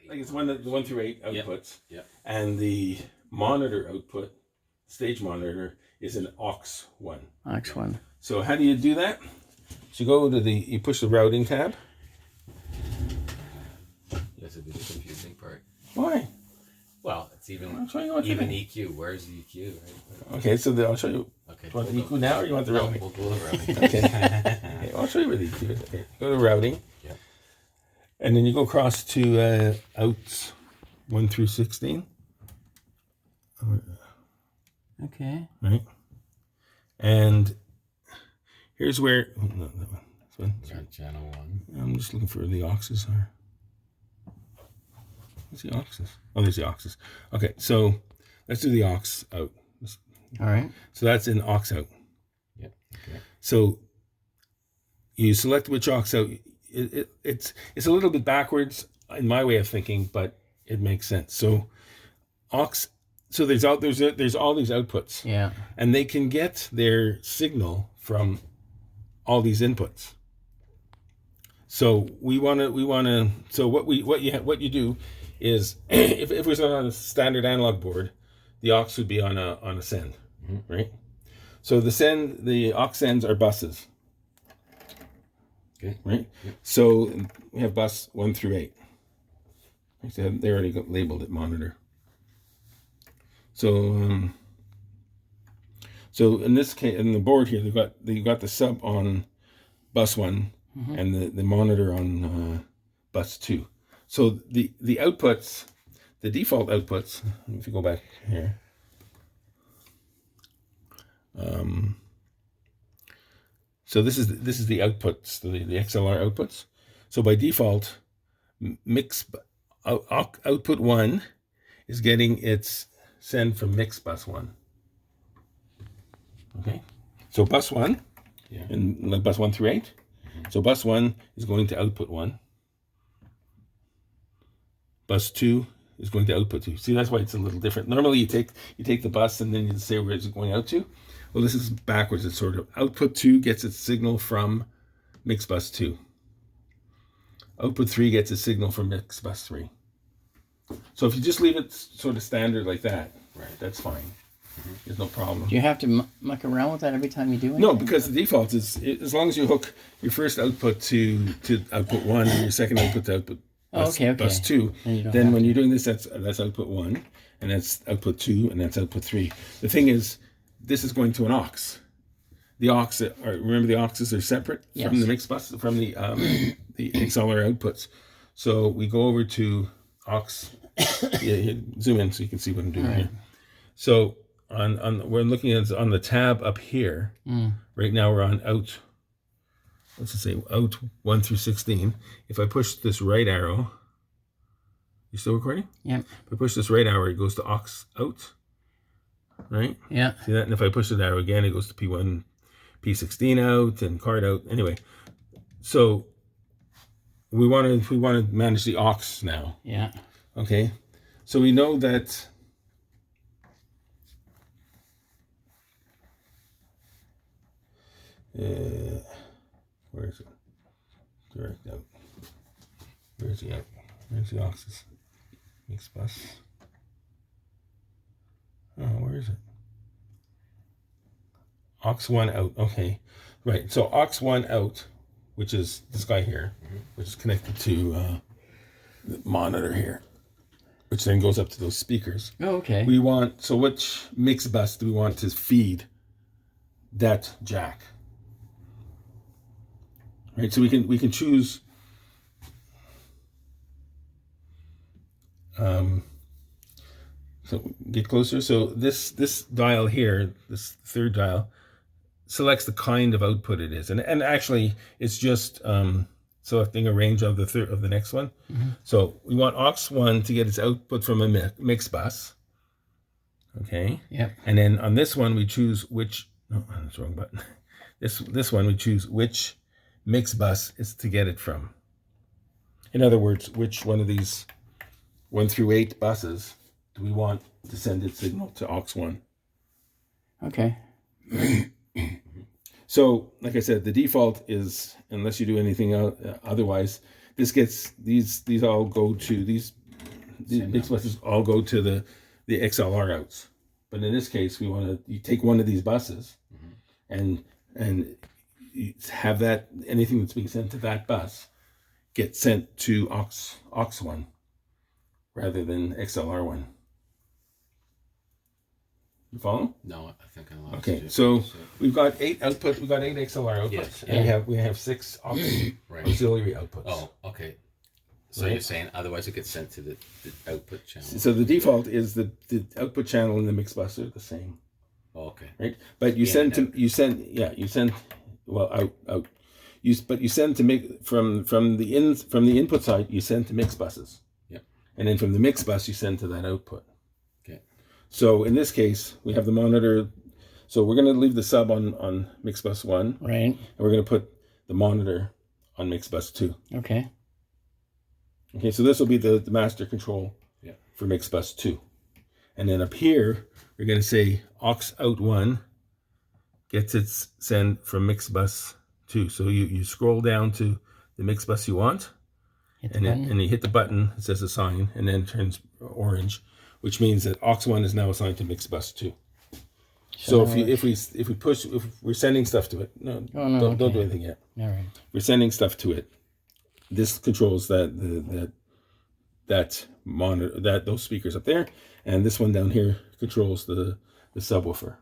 like it's the 1 through 8 Yep. outputs, Yep. and the monitor output, stage monitor, is an aux 1. Aux 1. So how do you do that? So you push the routing tab. This would be the confusing part. Why? Well, it's even I'll show you what even to EQ. Where's the EQ? Right? Okay, so I'll show you. Okay. Do you want the EQ now, or you want the routing? We'll go routing. Okay. Okay, I'll show you where the EQ is. Okay, go to routing. Yeah. And then you go across to outs 1 through 16. Okay. Right. And here's where. Oh, no, that one. This one. Sorry, channel 1. I'm just looking for the auxes. What's the auxes? Oh, there's the auxes. Okay, so let's do the aux out. All right. So that's an aux out. Yep. Okay. So you select which aux out. It's a little bit backwards in my way of thinking, but it makes sense. So aux. So there's all these outputs. Yeah. And they can get their signal from all these inputs. So so what you do is if it was on a standard analog board, the aux would be on a send, right? So the aux sends are buses. Okay. Right? Yep. So we have bus 1 through 8. They already labeled it monitor. So in this case, in the board here, you got the sub on bus 1 and the monitor on bus 2. So the outputs, the default outputs, if you go back here, so this is the outputs, the XLR outputs. So by default, output 1 is getting its send from mix bus 1. Okay, so bus 1, Yeah. and like bus 1 through 8. So bus 1 is going to output 1. Bus 2 is going to output 2. See, that's why it's a little different. Normally you take the bus and then you say where it's going out to. Well, this is backwards. It's sort of output 2 gets its signal from mix bus 2. Output 3 gets its signal from mix bus 3. So if you just leave it sort of standard like that, right, that's fine. There's no problem. Do you have to muck around with that every time you do it? No, because the default is as long as you hook your first output to output 1 and your second output to output bus 2, then when you're doing this, that's output 1, and that's output 2, and that's output 3. The thing is, this is going to an aux. The aux, remember the auxes are separate from the mix bus, from the XLR outputs. So we go over to aux. Zoom in so you can see what I'm doing here. So we're looking at on the tab up here. Right now we're on out. Let's just say out 1 through 16. If I push this right arrow, you still recording? Yeah. If I push this right arrow, it goes to aux out. Right? Yeah. See that? And if I push the arrow again, it goes to P1, P16 out, and card out. Anyway, so we want to manage the aux now. Yeah. Okay. So we know that where is it? Direct out. Where's the out? Where's the auxes? Mix bus. Oh, where is it? Aux 1 out. Okay. Right. So aux 1 out, which is this guy here, which is connected to the monitor here, which then goes up to those speakers. Oh, okay. So which mix bus do we want to feed that jack? Right, so we can choose so get closer. So this dial here, this third dial, selects the kind of output it is, and actually it's just selecting a range of the next one. So we want aux 1 to get its output from a mix bus. Okay. Yep. And then on this one we choose which. No, that's the wrong button. This one we choose which mix bus is to get it from. In other words, which one of these 1 through 8 buses do we want to send its signal to aux 1? Okay. So, like I said, the default is, unless you do anything otherwise, this gets these all go to these the mix buses all go to the XLR outs. But in this case, you take one of these buses, and you have that anything that's being sent to that bus get sent to aux 1 rather than XLR 1. You follow? No, I think I lost Okay, you. so we've got 8 outputs. We've got 8 XLR outputs, Yes, and we have 6 auxiliary outputs. Oh, okay. So Right. you're saying otherwise it gets sent to the output channel. So the default is the output channel and the mix bus are the same, Oh, okay. right? But you send out. You send to make from the input side. You send to mix buses. Yep. And then from the mix bus you send to that output. Okay. So in this case we have the monitor. So we're going to leave the sub on mix bus 1, Right. and we're going to put the monitor on mix bus 2. Okay. Okay, so this will be the master control for mix bus 2. And then up here, we're going to say aux out 1 gets its send from mix bus 2. So you scroll down to the mix bus you want, and you hit the button, it says assign, and then it turns orange, which means that aux 1 is now assigned to mix bus 2. So if we're sending stuff to it, don't do anything yet. All right. We're sending stuff to it. This controls that monitor, those speakers up there, and this one down here controls the subwoofer.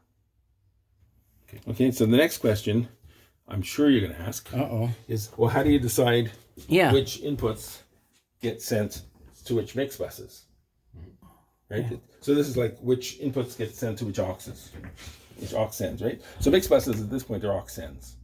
Okay. So the next question, I'm sure you're going to ask, is well, how do you decide which inputs get sent to which mix buses? Right. Yeah. So this is like which inputs get sent to which auxes, which aux sends, right? So mix buses at this point are aux sends.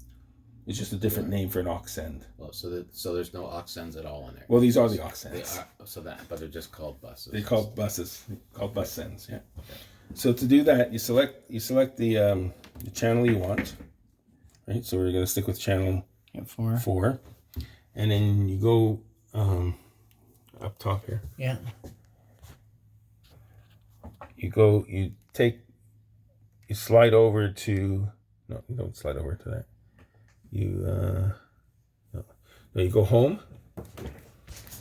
It's just a different name for an aux send. Well, so there's no aux sends at all in there. Well, these are the aux sends. But they're just called buses. They're called buses. Called bus sends. Yeah. Okay. So to do that, you select the channel you want. Right. So we're going to stick with channel 4, and then you go up top here. Yeah. You slide over to. No, you don't slide over to that. You go home,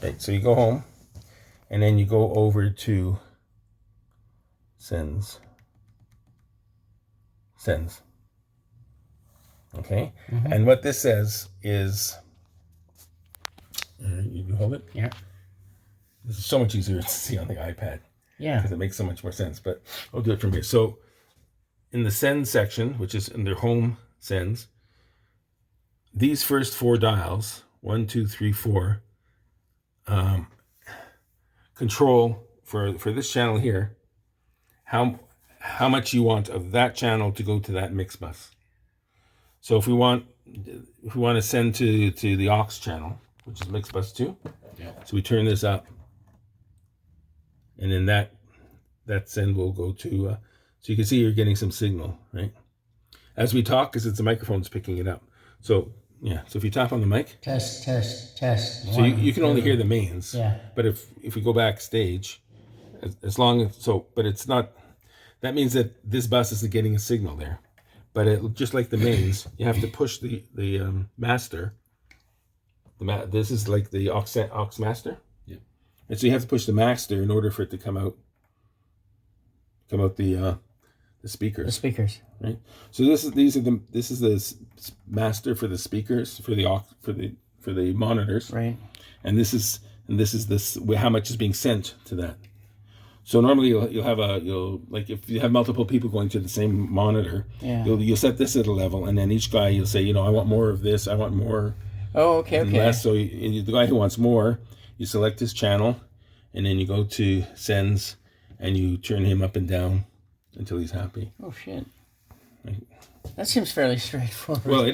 right? So you go home, and then you go over to sends. Okay, and what this says is, you can hold it. Yeah. This is so much easier to see on the iPad. Yeah. Because it makes so much more sense. But I'll do it from here. So in the send section, which is in their home sends. These first 4 dials, 1, 2, 3, 4, control for this channel here, how much you want of that channel to go to that mix bus. So if we want to send to the aux channel, which is mix bus 2, so we turn this up, and then that send will go to. So you can see you're getting some signal, right? As we talk, because it's the microphone's picking it up. So if you tap on the mic, test. So you can only hear the mains. Yeah. But if we go backstage, as long as but it's not. That means that this bus is getting a signal there. But just like the mains, you have to push the master. This is like the aux master. Yeah. And so you have to push the master in order for it to come out the speakers. The speakers. Right. So this is the master for the speakers for the monitors. Right. And this is how much is being sent to that. So normally you'll like if you have multiple people going to the same monitor, you'll set this at a level, and then each guy you'll say, I want more of this, I want more. Oh, okay. Less. So the guy who wants more, you select his channel, and then you go to sends, and you turn him up and down until he's happy. Oh shit. That seems fairly straightforward. Well,